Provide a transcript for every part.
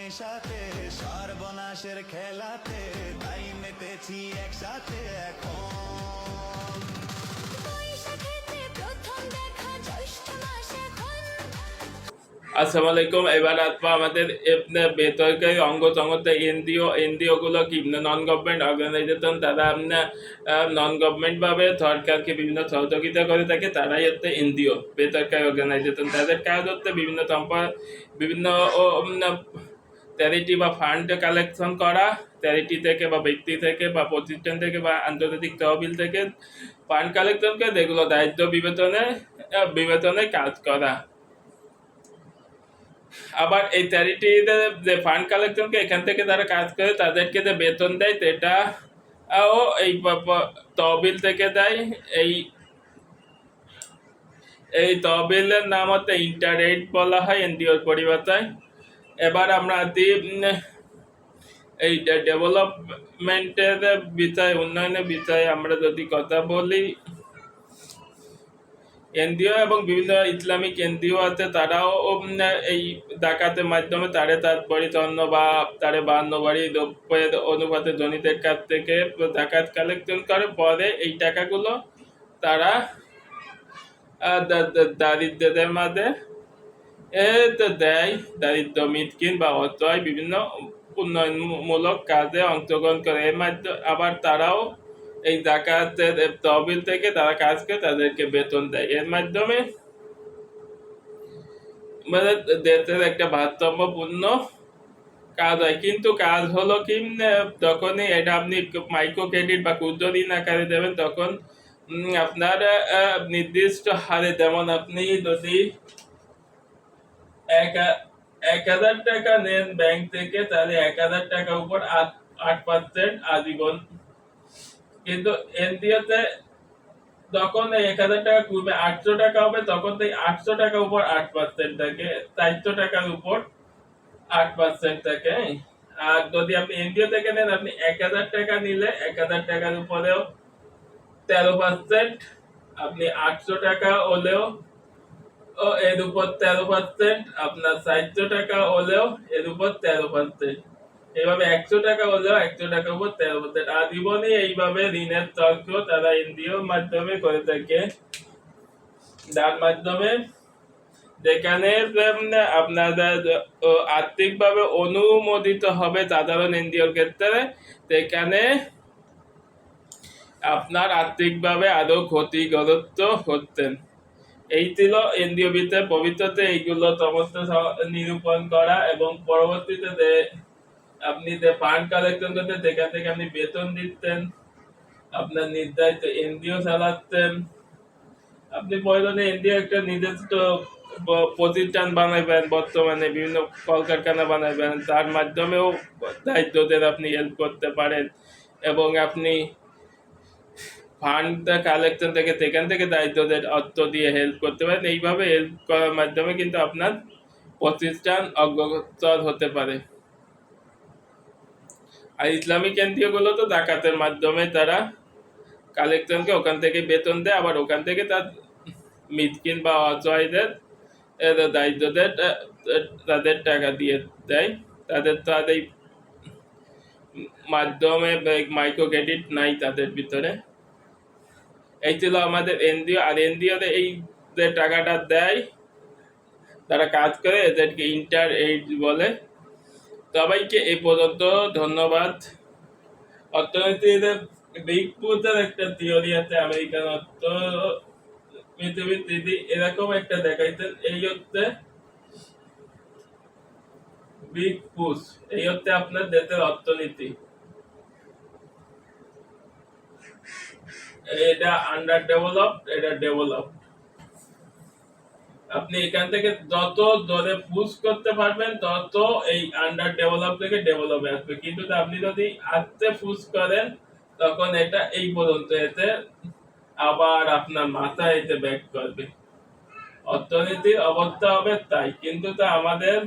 নেশাতে সর্বনাশের খেলাতে তাই মেতেছি একসাথে এখন। বৈশাখেতে প্রথম দেখা জ্যৈষ্ঠ মাস এখন। আসসালামু আলাইকুম। এবার আসবো আমাদের বেসরকারি অঙ্গ সংস্থা এনজিও গুলো কি নন গভর্নমেন্ট অর্গানাইজেশন, তারা নন গভর্নমেন্ট ভাবে সরকারকে বিভিন্ন সহযোগিতা করে থাকে। তারাই হচ্ছে এনজিও, বেসরকারি অর্গানাইজেশন। তাদের কাজ হচ্ছে বিভিন্ন বিভিন্ন চ্যারিটি বা ফান্ড কালেকশন করা, চ্যারিটি থেকে বা ব্যক্তি থেকে বা প্রতিষ্ঠান থেকে বা আন্তর্জাতিক তহবিল থেকে ফান্ড কালেকশন করে যেগুলো দায়িত্ব বিবেচনায় কাজ করা। আবার এই চ্যারিটিদের যে ফান্ড কালেকশনকে এখান থেকে যারা কাজ করে তাদেরকে যে বেতন দেয় সেটা ও এই তহবিল থেকে দেয়। এই তহবিলের নাম হচ্ছে ইন্টারেড বলা হয় এনজিওর পরিভাষায়। এবার আমরা এই ডেভেলপমেন্টের বিষয়ে, উন্নয়নের বিষয়ে আমরা যদি কথা বলি, এনজিও এবং বিভিন্ন ইসলামিক এনজিও আছে, তারাও এই ডাকাতের মাধ্যমে তার বাড়ি স্বর্ণ বা তারে 52 বাড়ি দ্রব্যের অনুপাতে ধনীদের কাছ থেকে ডাকাত কালেকশন করে। পরে এই টাকাগুলো তারা দারিদ্রদের মাঝে দেয়। দারিদ্র, মিসকিন বা অসহায় বিভিন্ন উন্নয়নমূলক কাজে অংশগ্রহণ করে। এর মাধ্যমে আবার তারাও এই জাকাতের তহবিল থেকে তারা কাজ করে তাদেরকে বেতন দেয়। এর মাধ্যমে মানে দেশের একটা ভারসাম্যপূর্ণ কাজ হয়। কিন্তু কাজ হলো কি, যখনই এটা আপনি মাইক্রো ক্রেডিট বা ক্ষুদ্র ঋণ আকারে দেবেন তখন আপনার নির্দিষ্ট হারে, যেমন আপনি যদি 1,000 টাকা নেন ব্যাংক থেকে, তাহলে 1,000 টাকার উপর 8% আজীবন। কিন্তু এনজিওতে যখন 1,000 টাকা কমবে 800 টাকা হবে, তখন এই 800 টাকার উপর 8% থাকে, 400 টাকার উপর 8% থাকে। আর যদি আপনি এনজিও থেকে নেন, আপনি 1,000 টাকা নিলে 1,000 টাকার উপরেও 13%, আপনি 800 টাকা হলেও এর উপর 13%, আপনার 400 টাকা হলেও এর উপর 13%, এইভাবে 100 টাকা হলেও 100 টাকার উপর 13%। আজীবনই এইভাবে ঋণের চক্র তারা এনজিওর মাধ্যমে করে থাকে, যার মাধ্যমে যেখানে আপনাদের আর্থিকভাবে অনুমোদিত হবে সাধারণ এনজিওর ক্ষেত্রে, সেখানে আপনার আর্থিকভাবে আরো ক্ষতিগ্রস্ত হচ্ছেন। এই ছিল এনজিও ভিতরে পবিত্রতে এইগুলো সমস্ত নিরূপণ করা, এবং পরবর্তীতে যে আপনি যে ফান্ড কালেকশন করতেন সেখান থেকে আপনি বেতন দিচ্ছেন, আপনার নির্ধারিত এনজিও চালাচ্ছেন। আপনি প্রয়োজনে এনজিও একটা নির্দিষ্ট প্রতিষ্ঠান বানাইবেন, বর্তমানে বিভিন্ন কলকারখানা বানাইবেন, তার মাধ্যমেও দায়িত্বদের আপনি হেল্প করতে পারেন। এবং আপনি ফান্ড কালেকশন থেকে সেখান থেকে দায়িত্বদের অর্থ দিয়ে হেল্প করতে পারেন। এইভাবে হেল্প করার মাধ্যমে কিন্তু আপনার প্রতিষ্ঠান অগ্রসর হতে পারে। আর ইসলামিক এনজিও গুলো তো জাকাতের মাধ্যমে তারা কালেকশনকে ওখান থেকে বেতন দেয়, আবার ওখান থেকে তার মিসকিন বা অসহায়দের দায়িত্বদের তাদের টাকা দিয়ে দেয়। তাদের মাধ্যমে মাইক্রো ক্রেডিট নাই তাদের ভিতরে। এই ছিল আমাদের এনজিও। আর এনজিওতে এই যে টাকাটা দেয়, তারা কাজ করে, এদেরকে ইন্টার এইড বলে। সবাইকে এই পর্যন্ত ধন্যবাদ। অর্থনীতির বিগ পুটের একটা থিওরি আছে, আমেরিকান অর্থনীতি, এরকম একটা দেখাইতেন। এই হচ্ছে বিগ পুশ, এই হচ্ছে আপনার দেশের অর্থনীতি। এটা আন্ডার ডেভেলপড, এটা ডেভেলপড। আপনি এখান থেকে যত ধরে পুশ করতে পারবেন তত এই আন্ডার ডেভেলপ থেকে ডেভেলপে আসবে। কিন্তু আপনি যদি আস্তে পুশ করেন তখন এটা এই পর্যন্ত এতে আবার আপনার মাথা এতে ব্যাক করবে। অর্থনীতির অবস্থা হবে তাই, কিন্তু তা আমাদের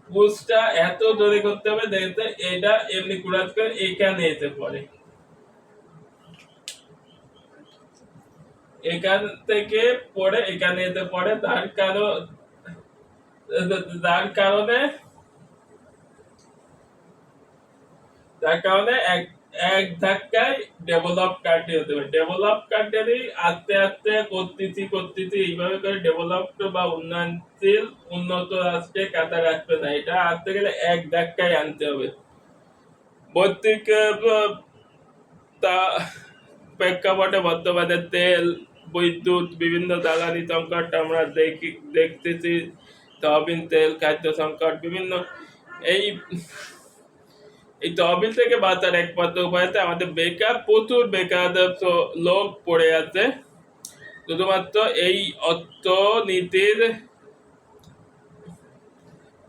পুশটা এত জোরে করতে হবে দেখতে এটা এমনি কুড়াত করে এখানে এসে পড়ে, এখান থেকে পড়ে এখানে এসে পড়ে। তার কারণে তার কারণে এক এক ধাক্কায় ডেভেলপ কান্ট্রি হতে পারে। ডেভেলপ কান্ট্রি আস্তে আস্তে করতেছি এইভাবে করে ডেভেলপড বা উন্নয়নশীল উন্নত রাষ্ট্রে কাতার আসবে না। এটা আনতে গেলে এক ধাক্কায় আনতে হবে। ভৌতিক তা প্রেক্ষাপটে বর্তমানে তেল, বিদ্যুৎ, বিভিন্ন জ্বালানি সংকট আমরা দেখতেছি, তহবিল তেল, খাদ্য সংকট বিভিন্ন এই এই তহবিল থেকে বাঁচার একমাত্র উপায় আছে আমাদের বেকার, প্রচুর বেকার লোক পড়ে আছে। শুধুমাত্র এই অর্থনীতির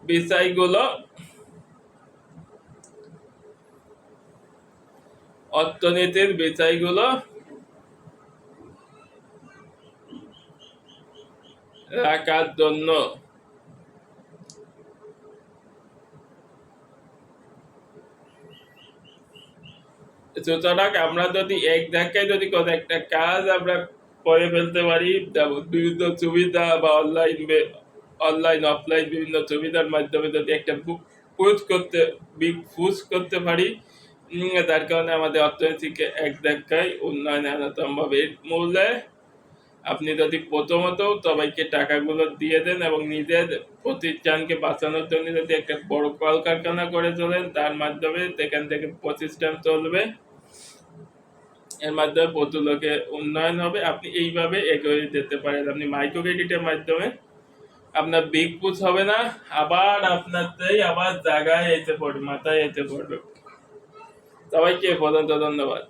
বিষয়গুলো রাখার জন্য সুতরাং আমরা যদি এক ধাক্কায় যদি কোনো একটা কাজ আমরা করে ফেলতে পারি, যেমন বিভিন্ন সুবিধা বা অনলাইন অফলাইন বিভিন্ন সুবিধার মাধ্যমে যদি একটা পুশ করতে পারি, তার কারণে আমাদের অর্থনীতিকে এক ধাক্কায় উন্নয়নে আনা সম্ভব। এর মূলে আপনি যদি প্রথমত সবাইকে টাকাগুলো দিয়ে দেন এবং নিজের প্রতিষ্ঠানকে বাঁচানোর জন্য যদি একটা বড় কলকারখানা করে তোলেন, তার মাধ্যমে সেখান থেকে প্রতিষ্ঠান চলবে, এর মাধ্যমে প্রচুর লোকের উন্নয়ন হবে। আপনি এইভাবে এগিয়ে যেতে পারেন। আপনি মাইক্রো ক্রেডিটের মাধ্যমে আপনার বিগ পুশ হবে না, আবার আবার জায়গায় এসে পড়বে, মাথায় এসে পড়বে। সবাইকে পর্যন্ত ধন্যবাদ।